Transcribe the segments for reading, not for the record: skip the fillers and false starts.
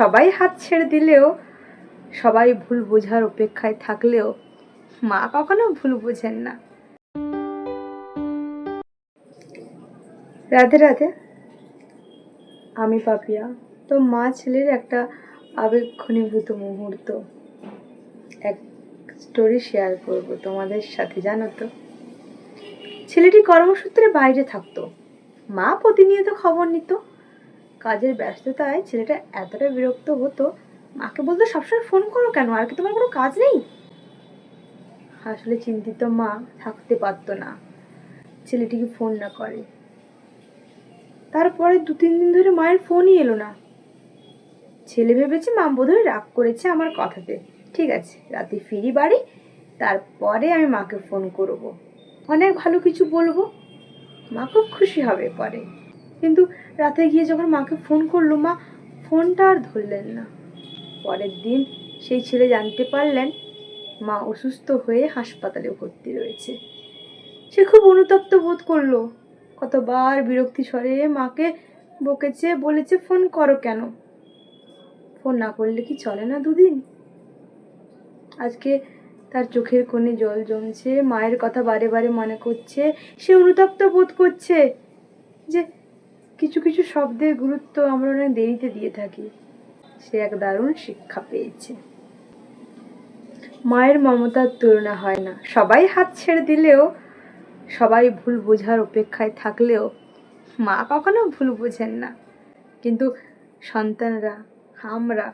সবাই হাত ছেড়ে দিলেও, সবাই ভুল বোঝার অপেক্ষায় থাকলেও মা কখনো ভুল বোঝেন না। রাধে রাধে, আমি পাপিয়া। তো মা ছেলের একটা আবেগ ঘনীভূত মুহূর্ত, এক স্টোরি শেয়ার করব তোমাদের সাথে। জানো তো, ছেলেটি কর্মসূত্রে বাইরে থাকতো, মা প্রতিনিয়ত খবর নিত। কাজের ব্যস্ততায় ছেলেটা এতটা বিরক্ত হতো, মাকে বলতো সবসময় ফোন করো কেন, আর কি তোমার কোনো কাজ নেই? আসলে চিন্তিত মা থাকতে পারতো না ছেলেটিকে ফোন না করে। তারপরে 2-3 দিন ধরে মায়ের ফোনই এলো না। ছেলে ভেবেছে মা বোধহয় রাগ করেছে আমার কথাতে। ঠিক আছে, রাতে ফিরি বাড়ি, তারপরে আমি মাকে ফোন করব, অনেক ভালো কিছু বলবো, মা খুব খুশি হবে পরে। কিন্তু রাতে গিয়ে যখন মাকে ফোন করলো, মা ফোনটা আর ধরলেন না। পরের দিন সেই ছেলে জানতে পারলেন মা অসুস্থ হয়ে হাসপাতালে ভর্তি রয়েছে। সে খুব অনুতপ্ত বোধ করলো। কতবার বিরক্তি স্বরে মাকে বকেছে, বলেছে ফোন করো কেন, ফোন না করলে কি চলে না 2 দিন? আজকে তার চোখের কোণে জল জমছে, মায়ের কথা বারে বারে মনে করছে। সে অনুতপ্ত বোধ করছে যে কিছু কিছু শব্দের গুরুত্ব আমরা অনেক দেরিতে দিয়ে থাকি। সে এক দারুণ শিক্ষা পেয়েছে। মায়ের মমতার তুলনা হয় না। সবাই হাত ছেড়ে দিলেও, সবাই ভুল বোঝার অপেক্ষায় থাকলেও মা কখনো ভুল বোঝেন না। কিন্তু সন্তানরা, আমরা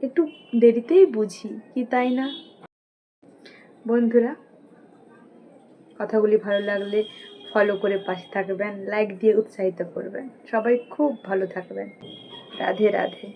একটু দেরিতেই বুঝি, কি তাই না? বন্ধুরা, কথাগুলি ভালো লাগলে ফলো করে পাশে থাকবেন, লাইক দিয়ে উৎসাহিত করবেন। সবাই খুব ভালো থাকবেন। রাধে রাধে।